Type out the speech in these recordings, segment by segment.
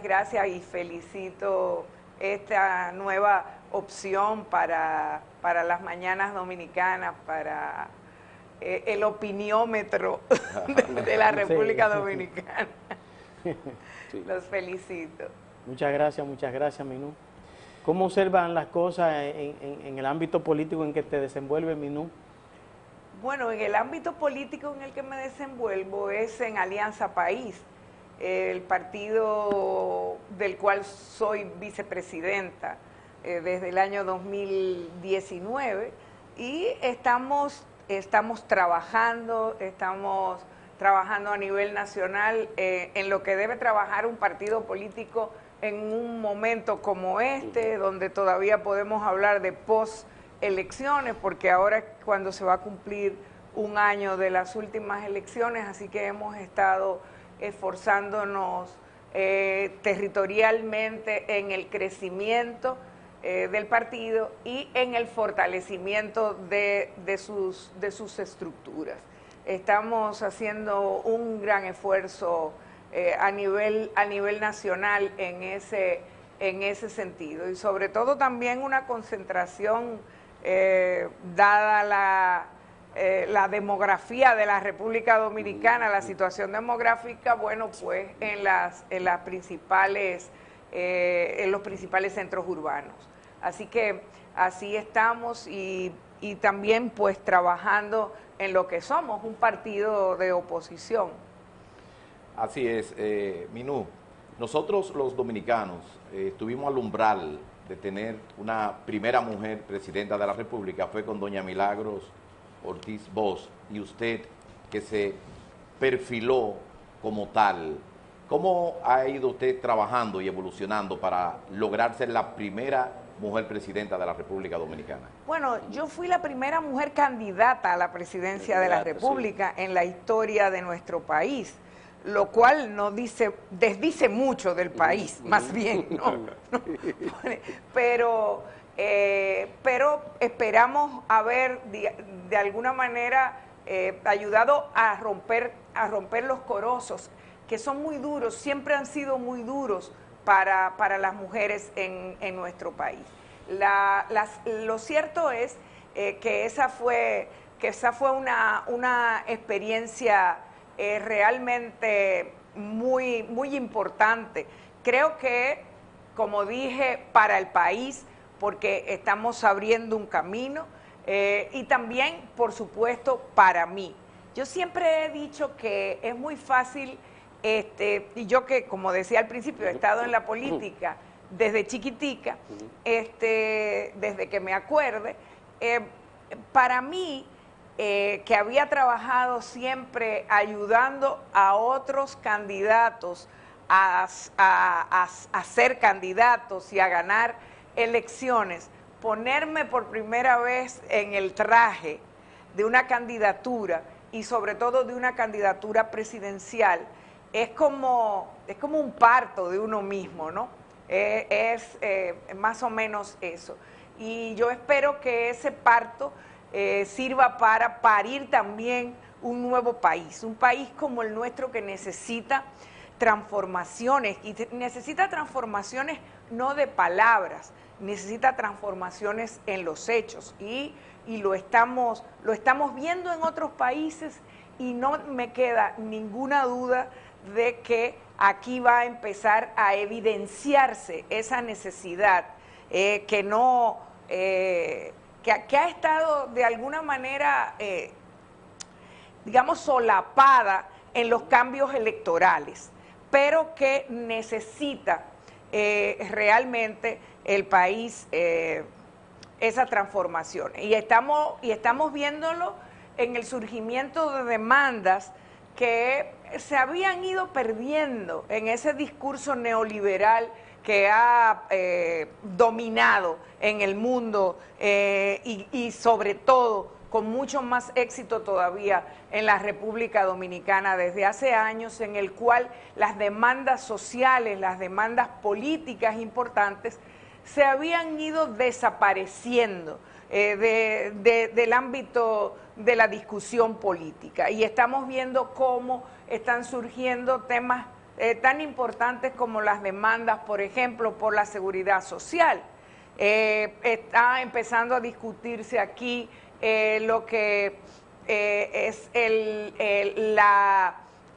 Gracias y felicito esta nueva opción para las mañanas dominicanas, para el opiniómetro de la República Dominicana. Sí. Los felicito. Muchas gracias, Minú. ¿Cómo observan las cosas en el ámbito político en que te desenvuelves, Minú? Bueno, en el ámbito político en el que me desenvuelvo es en Alianza País, el partido del cual soy vicepresidenta desde el año 2019 y estamos trabajando a nivel nacional en lo que debe trabajar un partido político en un momento como este, donde todavía podemos hablar de postelecciones, porque ahora es cuando se va a cumplir un año de las últimas elecciones, así que hemos estado esforzándonos territorialmente en el crecimiento del partido y en el fortalecimiento de sus estructuras. Estamos haciendo un gran esfuerzo a nivel nacional en ese sentido, y sobre todo también una concentración dada la demografía de la República Dominicana, la situación demográfica, bueno, pues en los principales centros urbanos. Así que así estamos y también pues trabajando en lo que somos, un partido de oposición. Así es, Minú. Nosotros los dominicanos estuvimos al umbral de tener una primera mujer presidenta de la República, fue con doña Milagros Ortiz Bosch, y usted que se perfiló como tal. ¿Cómo ha ido usted trabajando y evolucionando para lograr ser la primera mujer presidenta de la República Dominicana? Bueno, yo fui la primera mujer candidata a la presidencia de la República en la historia de nuestro país, lo cual desdice mucho del país, más bien, ¿no? Pero esperamos haber de alguna manera ayudado a romper los corozos, que son muy duros, siempre han sido muy duros para las mujeres en nuestro país. Lo cierto es que esa fue una experiencia realmente muy, muy importante. Creo que, como dije, para el país, porque estamos abriendo un camino, y también, por supuesto, para mí. Yo siempre he dicho que es muy fácil, y yo que, como decía al principio, he estado en la política desde chiquitica, desde que me acuerde, para mí, que había trabajado siempre ayudando a otros candidatos a ser candidatos y a ganar elecciones, ponerme por primera vez en el traje de una candidatura y sobre todo de una candidatura presidencial, es como un parto de uno mismo, ¿no? Es más o menos eso. Y yo espero que ese parto sirva para parir también un nuevo país, un país como el nuestro que necesita transformaciones, y necesita transformaciones no de palabras, necesita transformaciones en los hechos, y lo estamos viendo en otros países, y no me queda ninguna duda de que aquí va a empezar a evidenciarse esa necesidad que ha estado de alguna manera, digamos, solapada en los cambios electorales, pero que necesita realmente el país esa transformación. Y estamos viéndolo en el surgimiento de demandas que se habían ido perdiendo en ese discurso neoliberal que ha dominado en el mundo y sobre todo con mucho más éxito todavía en la República Dominicana desde hace años, en el cual las demandas sociales, las demandas políticas importantes se habían ido desapareciendo del ámbito de la discusión política, y estamos viendo cómo están surgiendo temas tan importantes como las demandas, por ejemplo, por la seguridad social. Está empezando a discutirse aquí lo que es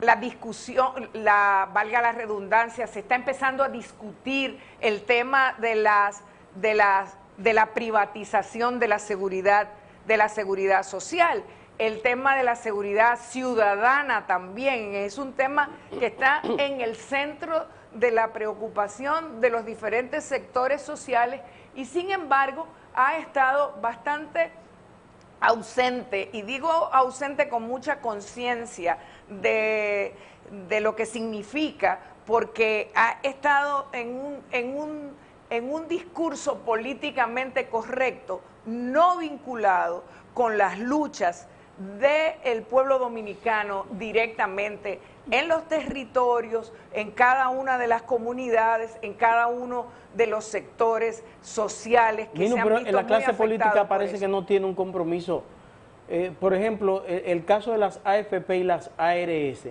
la discusión, valga la redundancia, se está empezando a discutir el tema de la privatización de la seguridad social. El tema de la seguridad ciudadana también es un tema que está en el centro de la preocupación de los diferentes sectores sociales y sin embargo ha estado bastante ausente, y digo ausente con mucha conciencia de lo que significa, porque ha estado en un discurso políticamente correcto, no vinculado con las luchas del pueblo dominicano directamente en los territorios, en cada una de las comunidades, en cada uno de los sectores sociales que se han visto en la clase muy política parece eso. que no tiene un compromiso. Por ejemplo, el caso de las AFP y las ARS,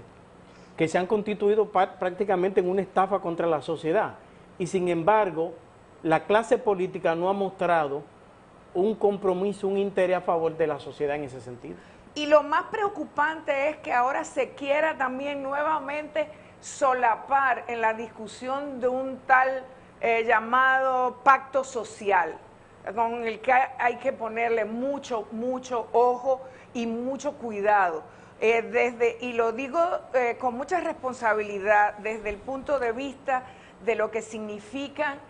que se han constituido prácticamente en una estafa contra la sociedad. Y sin embargo, la clase política no ha mostrado un compromiso, un interés a favor de la sociedad en ese sentido. Y lo más preocupante es que ahora se quiera también nuevamente solapar en la discusión de un tal llamado pacto social, con el que hay que ponerle mucho ojo y mucho cuidado. Y lo digo con mucha responsabilidad desde el punto de vista de lo que significan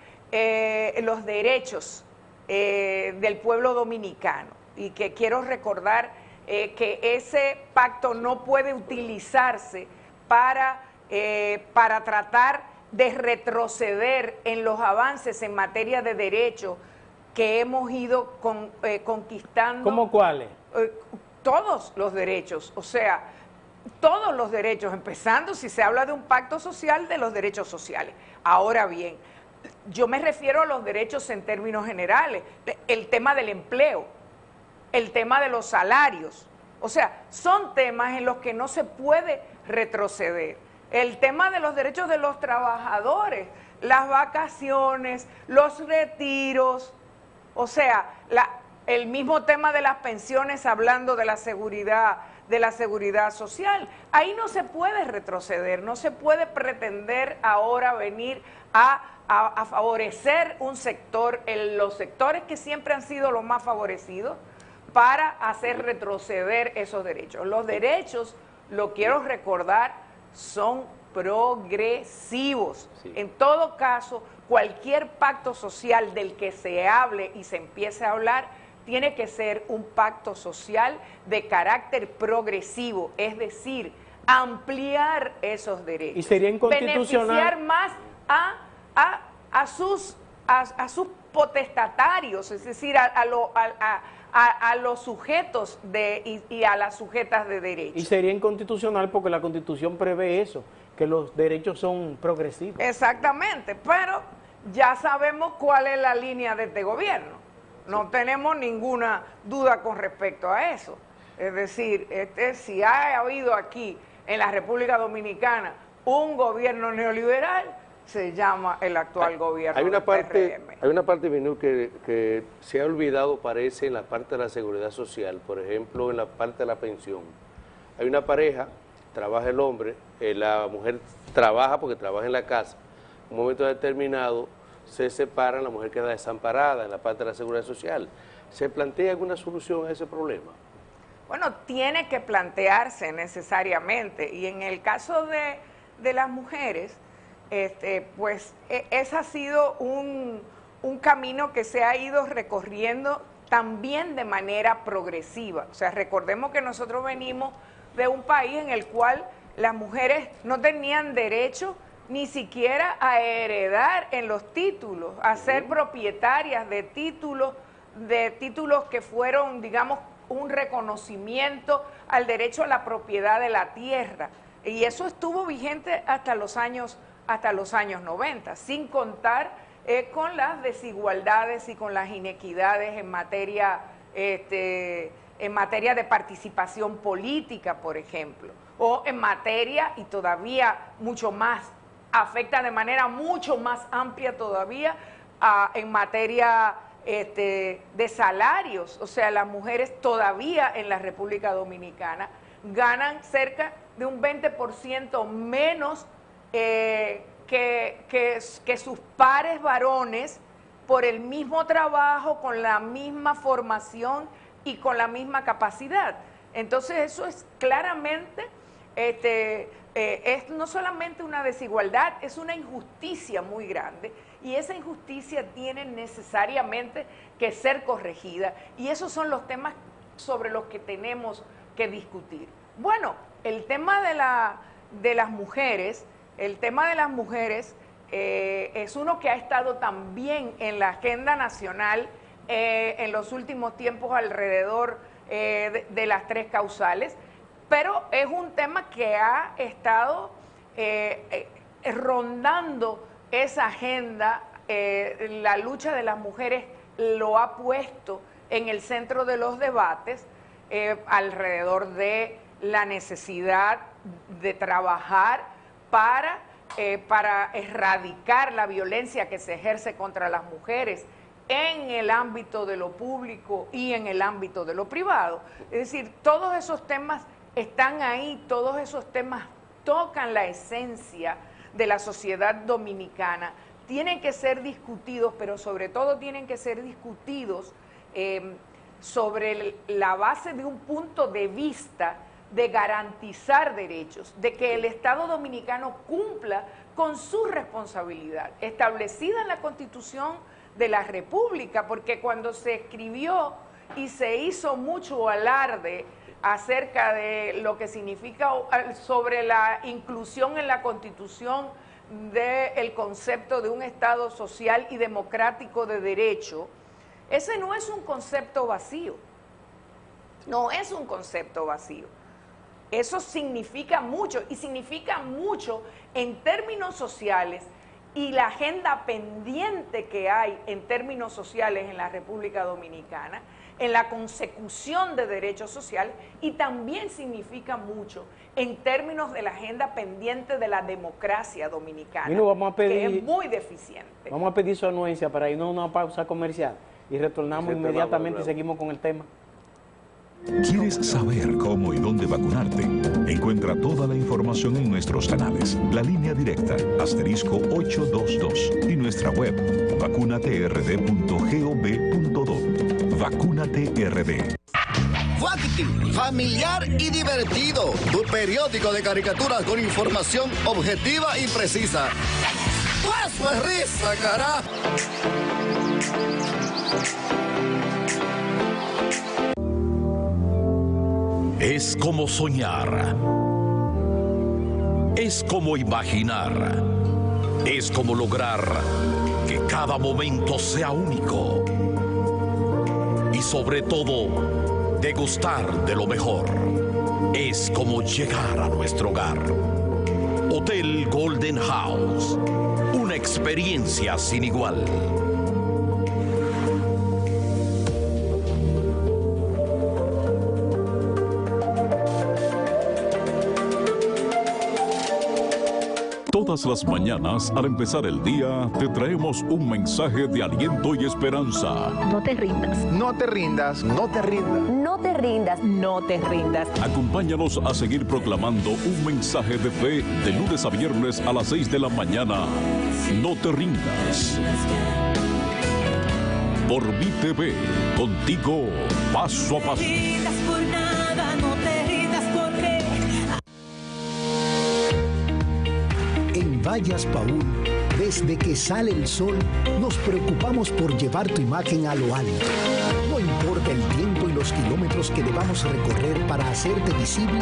los derechos del pueblo dominicano, y que quiero recordar que ese pacto no puede utilizarse para tratar de retroceder en los avances en materia de derechos que hemos ido conquistando. ¿Cómo cuáles? Todos los derechos, o sea, todos los derechos, empezando, si se habla de un pacto social, de los derechos sociales. Ahora bien, yo me refiero a los derechos en términos generales, el tema del empleo, el tema de los salarios, o sea, son temas en los que no se puede retroceder. El tema de los derechos de los trabajadores, las vacaciones, los retiros, o sea, el mismo tema de las pensiones, hablando de la seguridad social. Ahí no se puede retroceder, no se puede pretender ahora venir a favorecer un sector, los sectores que siempre han sido los más favorecidos, para hacer retroceder esos derechos. Los derechos, lo quiero recordar, son progresivos. Sí. En todo caso, cualquier pacto social del que se hable y se empiece a hablar, tiene que ser un pacto social de carácter progresivo, es decir, ampliar esos derechos. ¿Y sería inconstitucional? Beneficiar más a sus potestatarios, es decir, a los sujetos y a las sujetas de derecho. Y sería inconstitucional porque la Constitución prevé eso, que los derechos son progresivos. Exactamente, pero ya sabemos cuál es la línea de este gobierno. No tenemos ninguna duda con respecto a eso. Es decir, si ha habido aquí en la República Dominicana un gobierno neoliberal, se llama el actual gobierno del PRM. Hay una parte, Minú, que se ha olvidado, parece, en la parte de la seguridad social, por ejemplo, en la parte de la pensión. Hay una pareja, trabaja el hombre, la mujer trabaja porque trabaja en la casa, en un momento determinado se separan, la mujer queda desamparada en la parte de la seguridad social. ¿Se plantea alguna solución a ese problema? Bueno, tiene que plantearse necesariamente, y en el caso de las mujeres, pues ese ha sido un camino que se ha ido recorriendo también de manera progresiva. O sea, recordemos que nosotros venimos de un país en el cual las mujeres no tenían derecho ni siquiera a heredar en los títulos, a ser propietarias de títulos que fueron, digamos, un reconocimiento al derecho a la propiedad de la tierra. Y eso estuvo vigente hasta los años 90, sin contar con las desigualdades y con las inequidades en materia de participación política, por ejemplo. o en materia, y todavía mucho más, afecta de manera mucho más amplia todavía en materia de salarios. O sea, las mujeres todavía en la República Dominicana ganan cerca de un 20% menos que sus pares varones por el mismo trabajo, con la misma formación y con la misma capacidad. Entonces eso es claramente, es no solamente una desigualdad, es una injusticia muy grande, y esa injusticia tiene necesariamente que ser corregida, y esos son los temas sobre los que tenemos que discutir. Bueno, el tema de las mujeres, es uno que ha estado también en la agenda nacional en los últimos tiempos alrededor de las 3 causales, pero es un tema que ha estado rondando esa agenda. La lucha de las mujeres lo ha puesto en el centro de los debates alrededor de la necesidad de trabajar para erradicar la violencia que se ejerce contra las mujeres en el ámbito de lo público y en el ámbito de lo privado. Es decir, todos esos temas están ahí, todos esos temas tocan la esencia de la sociedad dominicana. Tienen que ser discutidos, pero sobre todo tienen que ser discutidos sobre la base de un punto de vista de garantizar derechos, de que el Estado dominicano cumpla con su responsabilidad establecida en la Constitución de la República, porque cuando se escribió y se hizo mucho alarde acerca de lo que significa sobre la inclusión en la Constitución del concepto de un Estado social y democrático de derecho, ese no es un concepto vacío, no es un concepto vacío. Eso significa mucho, y significa mucho en términos sociales, y la agenda pendiente que hay en términos sociales en la República Dominicana, en la consecución de derechos sociales, y también significa mucho en términos de la agenda pendiente de la democracia dominicana, que es muy deficiente. Vamos a pedir su anuencia para irnos a una pausa comercial y retornamos inmediatamente y seguimos con el tema. ¿Quieres saber cómo y dónde vacunarte? Encuentra toda la información en nuestros canales, la línea directa, *822, y nuestra web, vacunatrd.gov.do. Vacúnate RD. Fuacti, familiar y divertido. Tu periódico de caricaturas con información objetiva y precisa. ¡Eso es risa, carajo! Es como soñar. Es como imaginar. Es como lograr que cada momento sea único. Y sobre todo, degustar de lo mejor. Es como llegar a nuestro hogar. Hotel Golden House. Una experiencia sin igual. Todas las mañanas, al empezar el día, te traemos un mensaje de aliento y esperanza. No te rindas. No te rindas. No te rindas. No te rindas. No te rindas. Acompáñanos a seguir proclamando un mensaje de fe de lunes a viernes a las 6 de la mañana. No te rindas. Por VTV, contigo paso a paso. En Vallas Paúl, desde que sale el sol, nos preocupamos por llevar tu imagen a lo alto. No importa el tiempo y los kilómetros que debamos recorrer para hacerte visible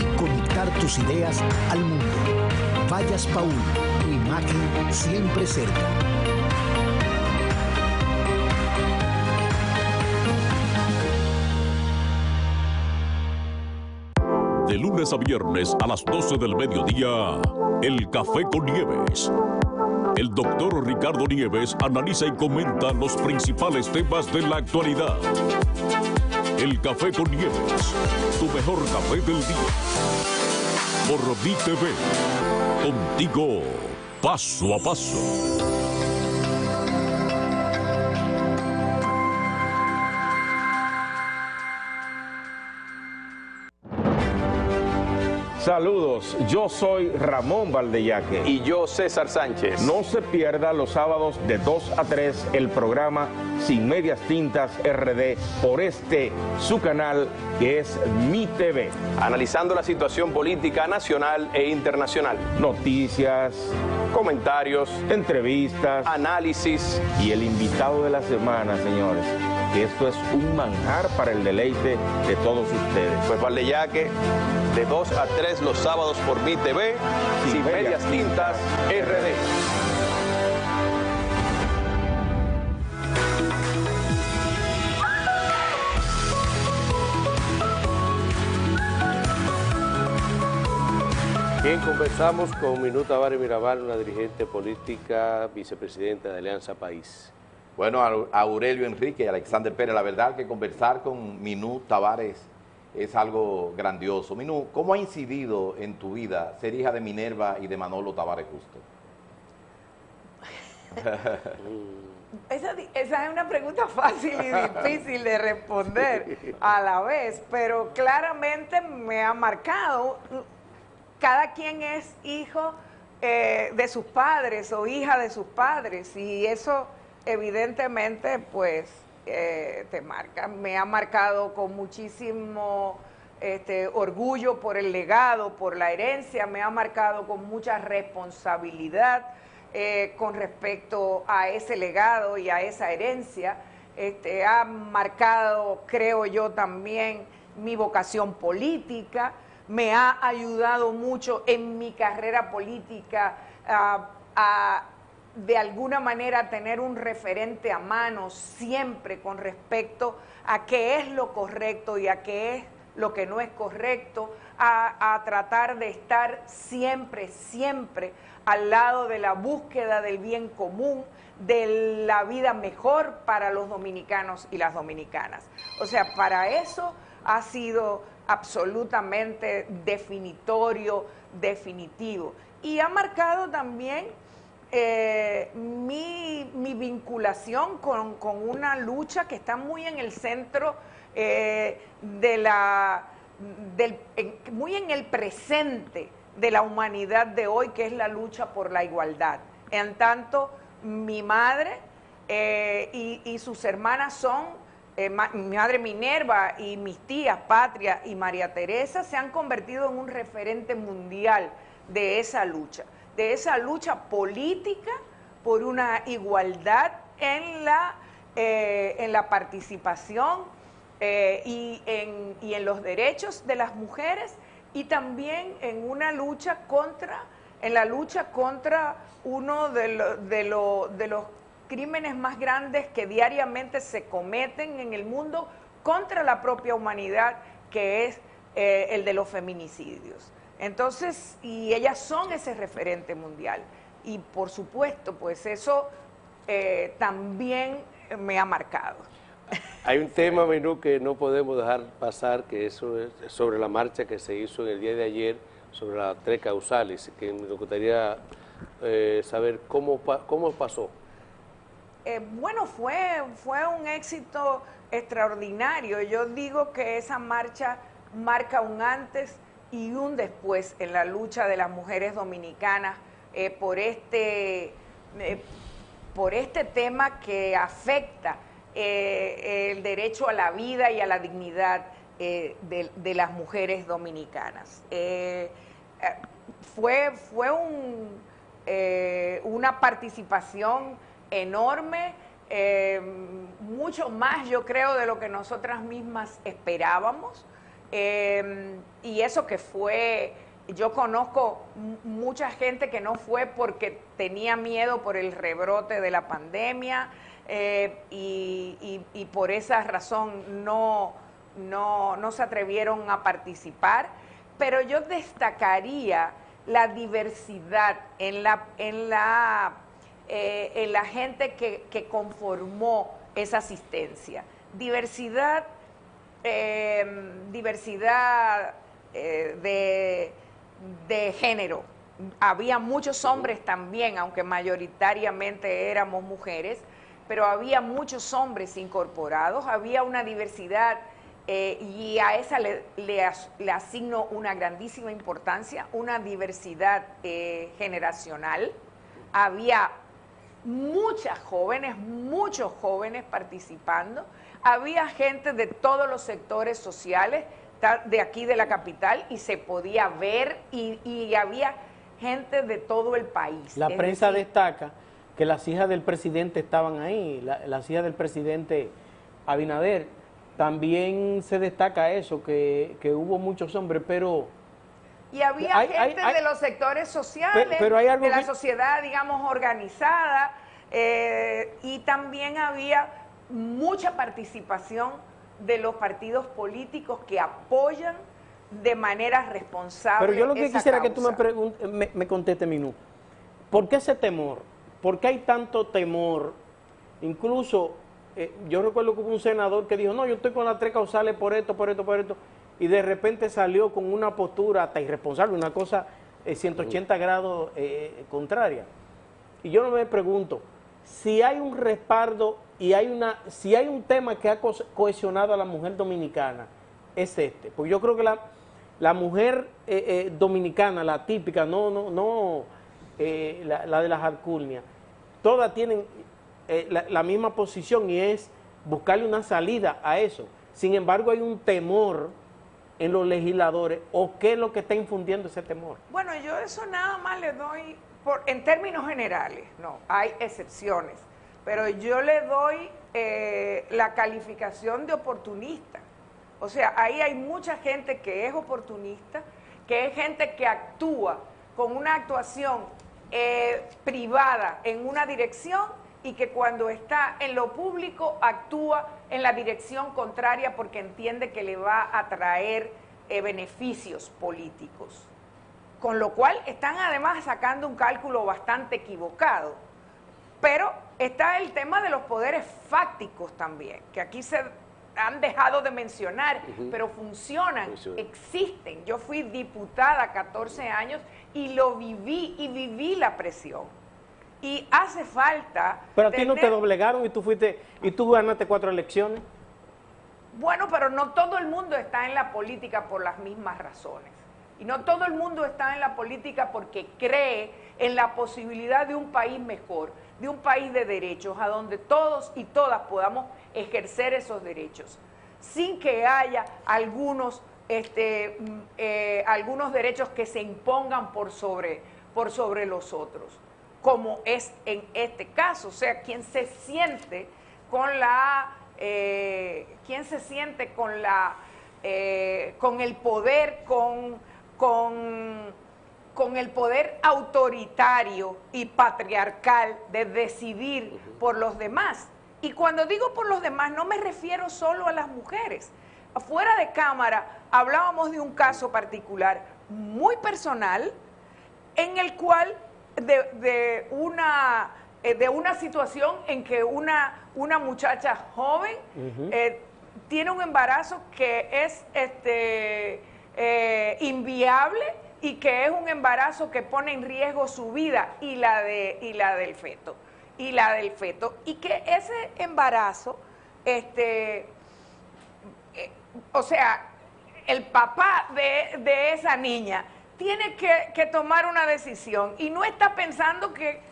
y conectar tus ideas al mundo. Vallas Paúl, tu imagen siempre cerca. De lunes a viernes a las 12 del mediodía, El Café con Nieves. El doctor Ricardo Nieves analiza y comenta los principales temas de la actualidad. El Café con Nieves, tu mejor café del día. por MITV. Contigo, paso a paso. Saludos, yo soy Ramón Valdeyaque. Y yo, César Sánchez. No se pierda los sábados de 2 a 3 el programa Sin Medias Tintas RD por su canal que es MITV. Analizando la situación política nacional e internacional. Noticias, comentarios, entrevistas, análisis. Y el invitado de la semana, señores, que esto es un manjar para el deleite de todos ustedes. Pues Valdeyaque, de 2 a 3 los sábados por MITV, Sin Medias Tintas RD. Bien, conversamos con Minú Tavares Mirabal, una dirigente política, vicepresidenta de Alianza País. Bueno, a Aurelio Enrique y Alexander Pérez, la verdad que conversar con Minú Tavares es algo grandioso. Minú, ¿cómo ha incidido en tu vida ser hija de Minerva y de Manolo Tavares Justo? Esa es una pregunta fácil y difícil de responder a la vez, pero claramente me ha marcado. Cada quien es hijo de sus padres o hija de sus padres, y eso evidentemente pues te marca. Me ha marcado con muchísimo orgullo por el legado, por la herencia, me ha marcado con mucha responsabilidad con respecto a ese legado y a esa herencia. Ha marcado, creo yo, también mi vocación política. Me ha ayudado mucho en mi carrera política a de alguna manera tener un referente a mano siempre con respecto a qué es lo correcto y a qué es lo que no es correcto, a tratar de estar siempre al lado de la búsqueda del bien común, de la vida mejor para los dominicanos y las dominicanas. O sea, para eso ha sido absolutamente definitorio, definitivo. Y ha marcado también mi vinculación con una lucha que está muy en el centro muy en el presente de la humanidad de hoy, que es la lucha por la igualdad. En tanto, mi madre y sus hermanas son mi madre Minerva y mis tías Patria y María Teresa se han convertido en un referente mundial de esa lucha política por una igualdad en la participación y en los derechos de las mujeres, y también en una lucha contra uno de los crímenes más grandes que diariamente se cometen en el mundo contra la propia humanidad, que es el de los feminicidios. Entonces, y ellas son ese referente mundial. Y por supuesto, pues eso también me ha marcado. Hay un tema, Minú, que no podemos dejar pasar, que eso es sobre la marcha que se hizo en el día de ayer sobre las 3 causales, que me gustaría saber cómo pasó. Bueno, fue un éxito extraordinario. Yo digo que esa marcha marca un antes y un después en la lucha de las mujeres dominicanas por este tema que afecta el derecho a la vida y a la dignidad de las mujeres dominicanas. Fue una participación enorme, mucho más, yo creo, de lo que nosotras mismas esperábamos. Y eso que fue, yo conozco mucha gente que no fue porque tenía miedo por el rebrote de la pandemia, y por esa razón no se atrevieron a participar, pero yo destacaría la diversidad en la gente que conformó esa asistencia. Diversidad de de género. Había muchos hombres también, aunque mayoritariamente éramos mujeres, pero había muchos hombres incorporados, había una diversidad y a esa le asigno una grandísima importancia, una diversidad generacional. Había muchos jóvenes participando, había gente de todos los sectores sociales de aquí de la capital y se podía ver y había gente de todo el país. La prensa destaca que las hijas del presidente estaban ahí, las hijas del presidente Abinader. También se destaca eso, que hubo muchos hombres, pero... Y había gente de los sectores sociales, pero hay algo de la sociedad, digamos, organizada, y también había mucha participación de los partidos políticos que apoyan de manera responsable. Pero yo lo que esa quisiera causa. que tú me conteste, Minú, ¿por qué ese temor? ¿Por qué hay tanto temor? Incluso, yo recuerdo que hubo un senador que dijo, no, yo estoy con las 3 causales por esto, y de repente salió con una postura hasta irresponsable, una cosa 180 grados contraria. Y yo no me pregunto, si hay un respaldo y si hay un tema que ha cohesionado a la mujer dominicana, es este. Porque yo creo que la mujer dominicana, la típica, la de las alcurnias, todas tienen la misma posición y es buscarle una salida a eso. Sin embargo, hay un temor en los legisladores, ¿o qué es lo que está infundiendo ese temor? Bueno, yo eso nada más le doy, en términos generales, no, hay excepciones, pero yo le doy la calificación de oportunista. O sea, ahí hay mucha gente que es oportunista, que es gente que actúa con una actuación privada en una dirección y que cuando está en lo público actúa en la dirección contraria porque entiende que le va a traer beneficios políticos. Con lo cual están además sacando un cálculo bastante equivocado. Pero está el tema de los poderes fácticos también, que aquí se han dejado de mencionar, pero funcionan, existen. Yo fui diputada 14 años y lo viví, y viví la presión. Y hace falta... Pero a ti no te doblegaron y tú ganaste 4 elecciones. Bueno, pero no todo el mundo está en la política por las mismas razones. Y no todo el mundo está en la política porque cree en la posibilidad de un país mejor, de un país de derechos, a donde todos y todas podamos ejercer esos derechos, sin que haya algunos derechos que se impongan por sobre los otros, como es en este caso. O sea, quien se siente con el poder, con el poder autoritario y patriarcal de decidir por los demás. Y cuando digo por los demás, no me refiero solo a las mujeres. Fuera de cámara hablábamos de un caso particular muy personal en el cual de una situación en que una muchacha joven tiene un embarazo que es inviable y que es un embarazo que pone en riesgo su vida y la del feto. Y que ese embarazo, o sea, el papá de esa niña tiene que tomar una decisión y no está pensando que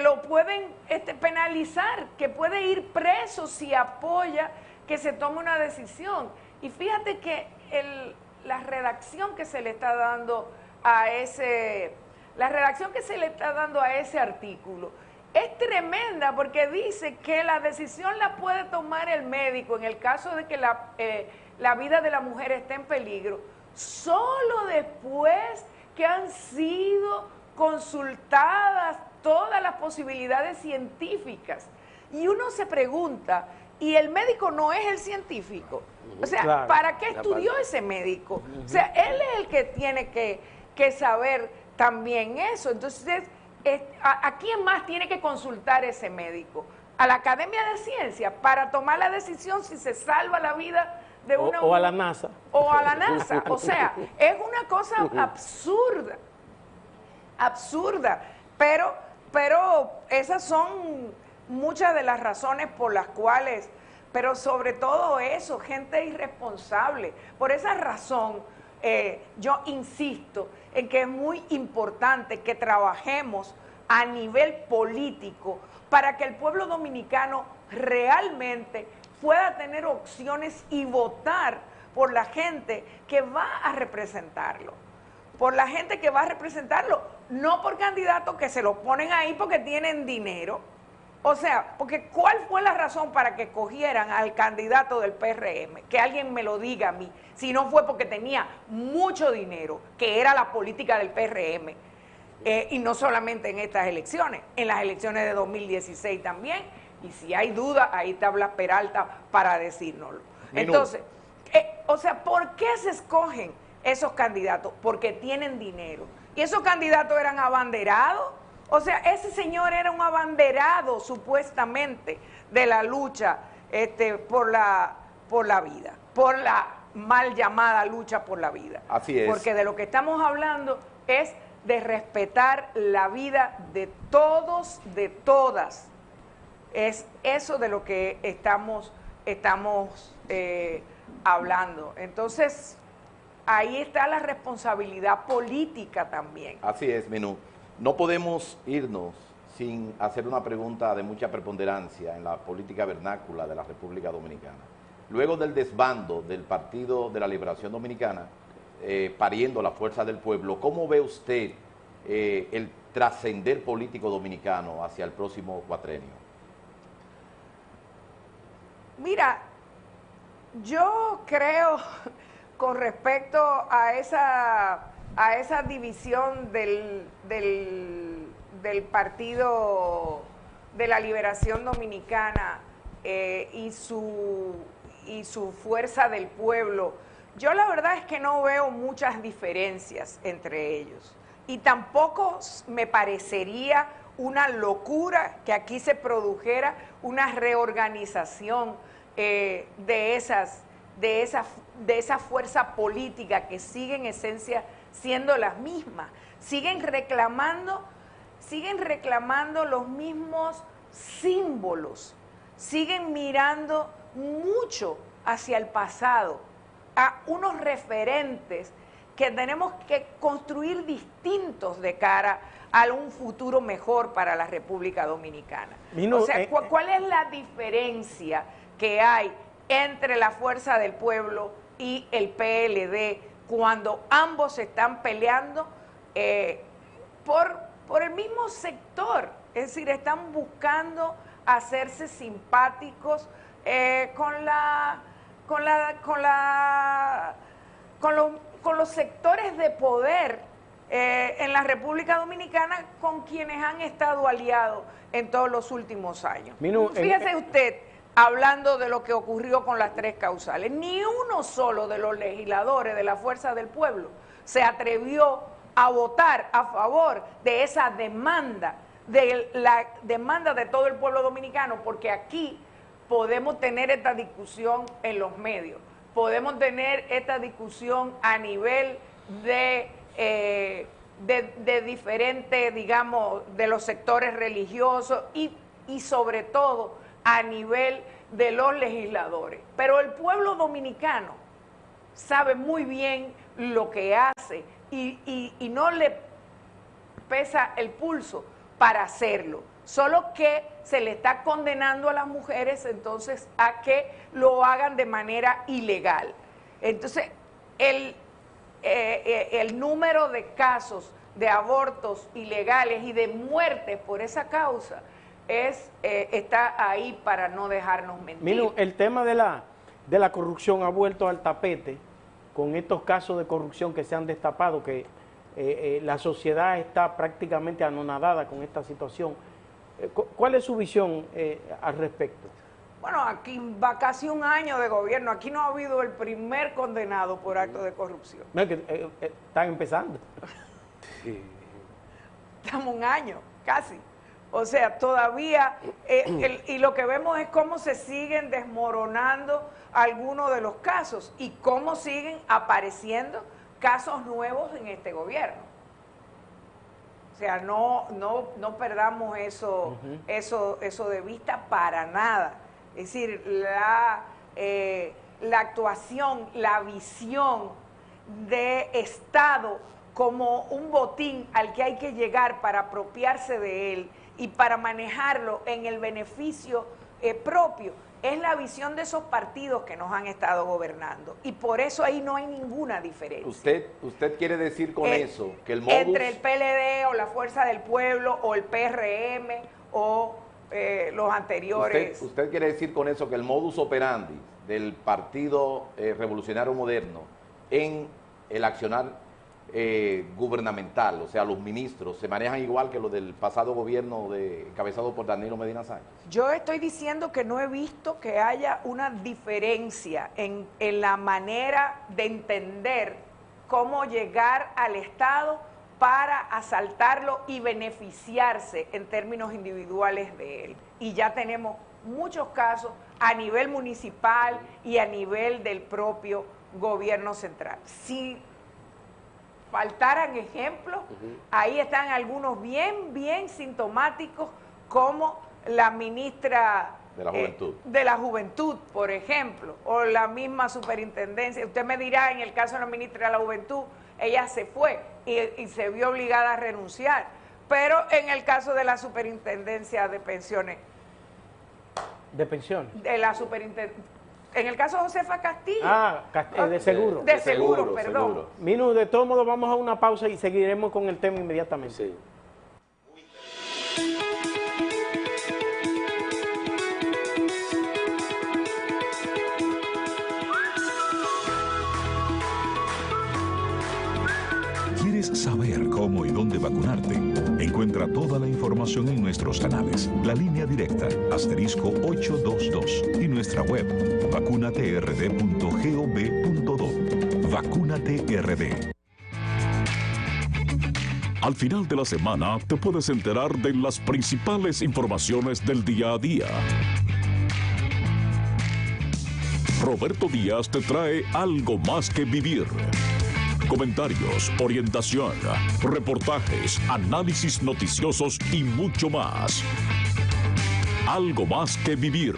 lo pueden penalizar, que puede ir preso si apoya que se tome una decisión. Y fíjate que la redacción que se le está dando a ese artículo es tremenda, porque dice que la decisión la puede tomar el médico en el caso de que la vida de la mujer esté en peligro, solo después que han sido consultadas todas las posibilidades científicas. Y uno se pregunta, ¿y el médico no es el científico? O sea, claro, ¿para qué estudió ese médico? O sea, él es el que tiene que saber también eso. Entonces, ¿a quién más tiene que consultar ese médico? A la Academia de Ciencias para tomar la decisión si se salva la vida de una o a la NASA. o a la NASA. O sea, es una cosa absurda, pero esas son muchas de las razones por las cuales, pero sobre todo eso, gente irresponsable. Por esa razón, yo insisto en que es muy importante que trabajemos a nivel político para que el pueblo dominicano realmente pueda tener opciones y votar por la gente que va a representarlo. Por la gente que va a representarlo, no por candidatos que se lo ponen ahí porque tienen dinero. O sea, porque ¿cuál fue la razón para que cogieran al candidato del PRM? Que alguien me lo diga a mí. Si no fue porque tenía mucho dinero, que era la política del PRM. Y no solamente en estas elecciones, en las elecciones de 2016 también. Y si hay duda, ahí está Blas Peralta para decírnoslo. Entonces, o sea, ¿por qué se escogen esos candidatos? Porque tienen dinero. Y esos candidatos eran abanderados. O sea, ese señor era un abanderado, supuestamente, de la lucha por la vida, por la mal llamada lucha por la vida. Así es. Porque de lo que estamos hablando es de respetar la vida de todos, de todas. Es eso de lo que estamos hablando. Entonces, ahí está la responsabilidad política también. Así es, Minú. No podemos irnos sin hacer una pregunta de mucha preponderancia en la política vernácula de la República Dominicana. Luego del desbando del Partido de la Liberación Dominicana, pariendo la fuerza del pueblo, ¿cómo ve usted el trascender político dominicano hacia el próximo cuatrenio? Mira, yo creo, con respecto a esa división del Partido de la Liberación Dominicana y su fuerza del pueblo, yo la verdad es que no veo muchas diferencias entre ellos. Y tampoco me parecería una locura que aquí se produjera una reorganización de esa fuerza política que sigue en esencia siendo las mismas. Siguen reclamando los mismos símbolos, siguen mirando mucho hacia el pasado, a unos referentes que tenemos que construir distintos de cara a un futuro mejor para la República Dominicana. O sea, ¿cuál es la diferencia que hay entre la Fuerza del Pueblo y el PLD cuando ambos están peleando por el mismo sector? Es decir, están buscando hacerse simpáticos con los sectores de poder en la República Dominicana con quienes han estado aliados en todos los últimos años. Fíjese usted, hablando de lo que ocurrió con las 3 causales, ni uno solo de los legisladores de la Fuerza del Pueblo se atrevió a votar a favor de esa demanda, de la demanda de todo el pueblo dominicano, porque aquí podemos tener esta discusión en los medios, podemos tener esta discusión a nivel de diferentes, digamos, de los sectores religiosos y sobre todo a nivel de los legisladores. Pero el pueblo dominicano sabe muy bien lo que hace y no le pesa el pulso para hacerlo. Solo que se le está condenando a las mujeres entonces a que lo hagan de manera ilegal. Entonces, el número de casos de abortos ilegales y de muertes por esa causa está ahí para no dejarnos mentir. Mira, el tema de la corrupción ha vuelto al tapete con estos casos de corrupción que se han destapado, que la sociedad está prácticamente anonadada con esta situación. ¿Cuál es su visión al respecto? Bueno, aquí va casi un año de gobierno. Aquí no ha habido el primer condenado por acto de corrupción. No, es que están empezando. Estamos un año, casi. O sea, todavía, y lo que vemos es cómo se siguen desmoronando algunos de los casos y cómo siguen apareciendo casos nuevos en este gobierno. O sea, no perdamos eso de vista para nada. Es decir, la actuación, la visión de Estado como un botín al que hay que llegar para apropiarse de él y para manejarlo en el beneficio propio, es la visión de esos partidos que nos han estado gobernando. Y por eso ahí no hay ninguna diferencia. ¿Usted quiere decir con eso que el modus... Entre el PLD o la Fuerza del Pueblo o el PRM o los anteriores... ¿Usted quiere decir con eso que el modus operandi del Partido Revolucionario Moderno en el accionar gubernamental, o sea, los ministros, se manejan igual que los del pasado gobierno encabezado por Danilo Medina Sánchez? Yo estoy diciendo que no he visto que haya una diferencia en la manera de entender cómo llegar al Estado para asaltarlo y beneficiarse en términos individuales de él. Y ya tenemos muchos casos a nivel municipal y a nivel del propio gobierno central. Si faltaran ejemplos, ahí están algunos bien sintomáticos, como la ministra de la Juventud, por ejemplo, o la misma superintendencia. Usted me dirá, en el caso de la ministra de la Juventud, ella se fue y se vio obligada a renunciar, pero en el caso de la superintendencia de pensiones, de la superintendencia, en el caso de Josefa Castillo. De seguro. De seguro, perdón. Seguro. Minu, de todos modos vamos a una pausa y seguiremos con el tema inmediatamente. Sí. ¿Quieres saber cómo y dónde vacunarte? Encuentra toda la información en nuestros canales, la línea directa, *822, y nuestra web, vacunaterd.gov.do. Vacúnate RD. Al final de la semana te puedes enterar de las principales informaciones del día a día. Roberto Díaz te trae Algo Más que Vivir. Comentarios, orientación, reportajes, análisis noticiosos y mucho más. Algo Más que Vivir.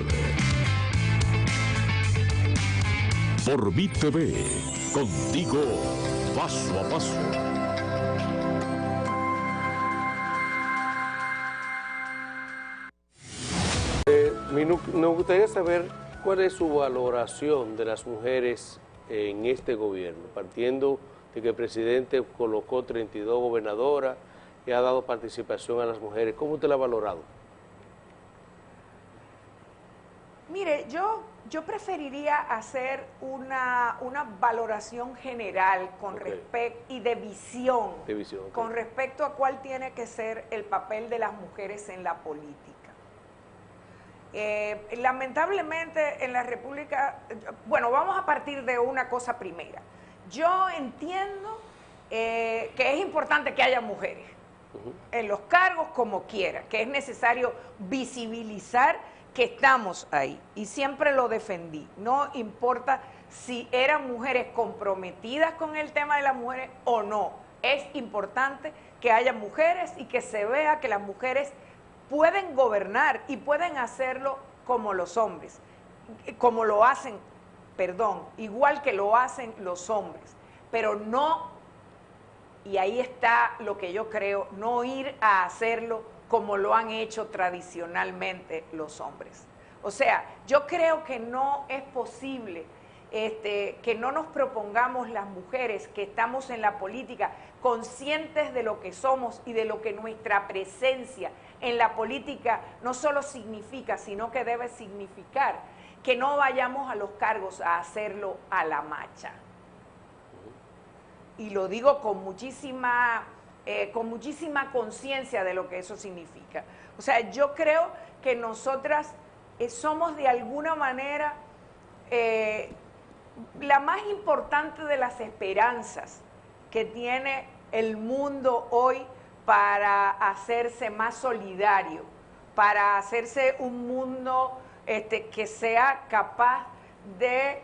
Por MITV, contigo paso a paso. Nos gustaría saber cuál es su valoración de las mujeres en este gobierno, partiendo de que el presidente colocó 32 gobernadoras y ha dado participación a las mujeres. ¿Cómo usted la ha valorado? Mire, yo preferiría hacer una valoración general con respecto y de visión, con respecto a cuál tiene que ser el papel de las mujeres en la política. Lamentablemente en la República, bueno, vamos a partir de una cosa primera. Yo entiendo que es importante que haya mujeres en los cargos como quiera, que es necesario visibilizar que estamos ahí, y siempre lo defendí. No importa si eran mujeres comprometidas con el tema de las mujeres o no, es importante que haya mujeres y que se vea que las mujeres pueden gobernar y pueden hacerlo como los hombres, como lo hacen, igual que lo hacen los hombres, pero no, y ahí está lo que yo creo, no ir a hacerlo como lo han hecho tradicionalmente los hombres. O sea, yo creo que no es posible que no nos propongamos las mujeres que estamos en la política, conscientes de lo que somos y de lo que nuestra presencia en la política no solo significa, sino que debe significar, que no vayamos a los cargos a hacerlo a la macha. Y lo digo con muchísima conciencia de lo que eso significa. O sea, yo creo que nosotras somos de alguna manera la más importante de las esperanzas que tiene el mundo hoy para hacerse más solidario, para hacerse un mundo que sea capaz de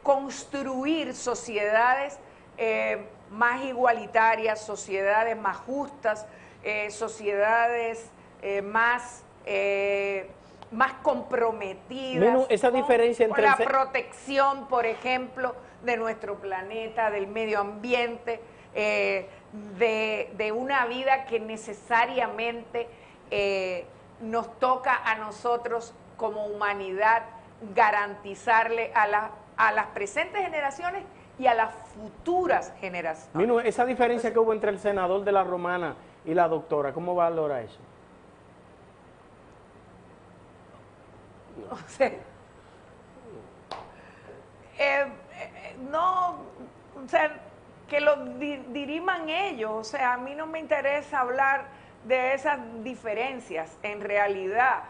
construir sociedades más igualitarias, sociedades más justas, sociedades más comprometidas esa diferencia con entre la protección, por ejemplo, de nuestro planeta, del medio ambiente, de una vida que necesariamente nos toca a nosotros como humanidad garantizarle a las presentes generaciones y a las futuras generaciones. Minu, esa diferencia que hubo entre el senador de la Romana y la doctora, ¿cómo valora eso? O sea, no, o sea, que lo diriman ellos, o sea, a mí no me interesa hablar de esas diferencias en realidad,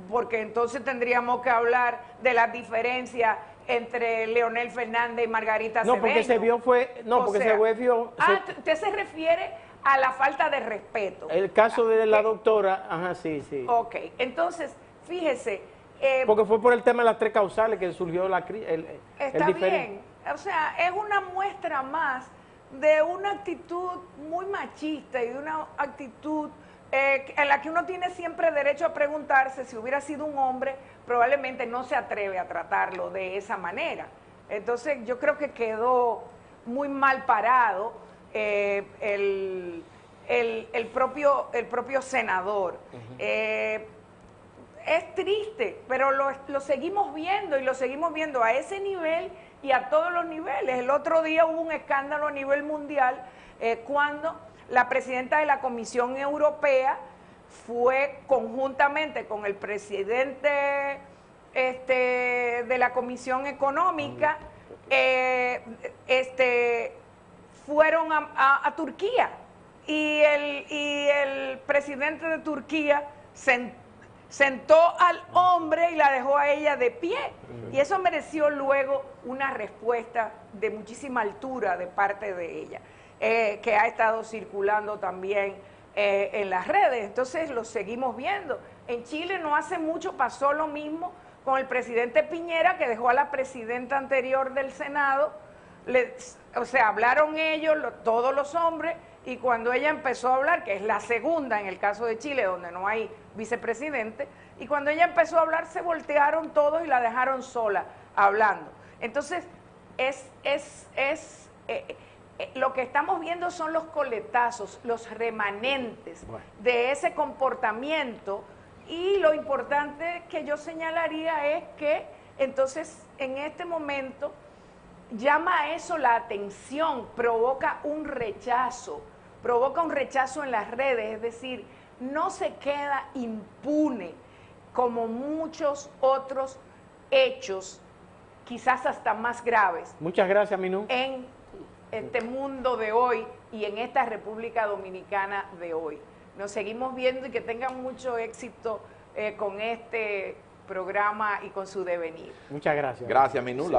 porque entonces tendríamos que hablar de las diferencias entre Leonel Fernández y Margarita Cedeño. No, porque se vio usted se refiere a la falta de respeto. El caso de la doctora, ajá, sí. Ok, entonces, fíjese. Porque fue por el tema de las 3 causales que surgió Está bien, o sea, es una muestra más de una actitud muy machista y de una actitud en la que uno tiene siempre derecho a preguntarse si hubiera sido un hombre, probablemente no se atreve a tratarlo de esa manera. Entonces yo creo que quedó muy mal parado el propio senador. Es triste, pero lo seguimos viendo y lo seguimos viendo a ese nivel y a todos los niveles. El otro día hubo un escándalo a nivel mundial cuando la presidenta de la Comisión Europea fue conjuntamente con el presidente de la Comisión Económica, fueron a Turquía y el presidente de Turquía sentó al hombre y la dejó a ella de pie. Y eso mereció luego una respuesta de muchísima altura de parte de ella, que ha estado circulando también en las redes. Entonces lo seguimos viendo. En Chile no hace mucho pasó lo mismo con el presidente Piñera, que dejó a la presidenta anterior del Senado. O sea, hablaron ellos, todos los hombres, y cuando ella empezó a hablar, que es la segunda en el caso de Chile, donde no hay vicepresidente, y cuando ella empezó a hablar se voltearon todos y la dejaron sola hablando. Entonces, lo que estamos viendo son los coletazos, los remanentes de ese comportamiento, y lo importante que yo señalaría es que entonces en este momento llama a eso la atención, provoca un rechazo en las redes, es decir, no se queda impune como muchos otros hechos, quizás hasta más graves. Muchas gracias, Minú. En este mundo de hoy y en esta República Dominicana de hoy. Nos seguimos viendo y que tengan mucho éxito con este programa y con su devenir. Muchas gracias. Gracias, Minú.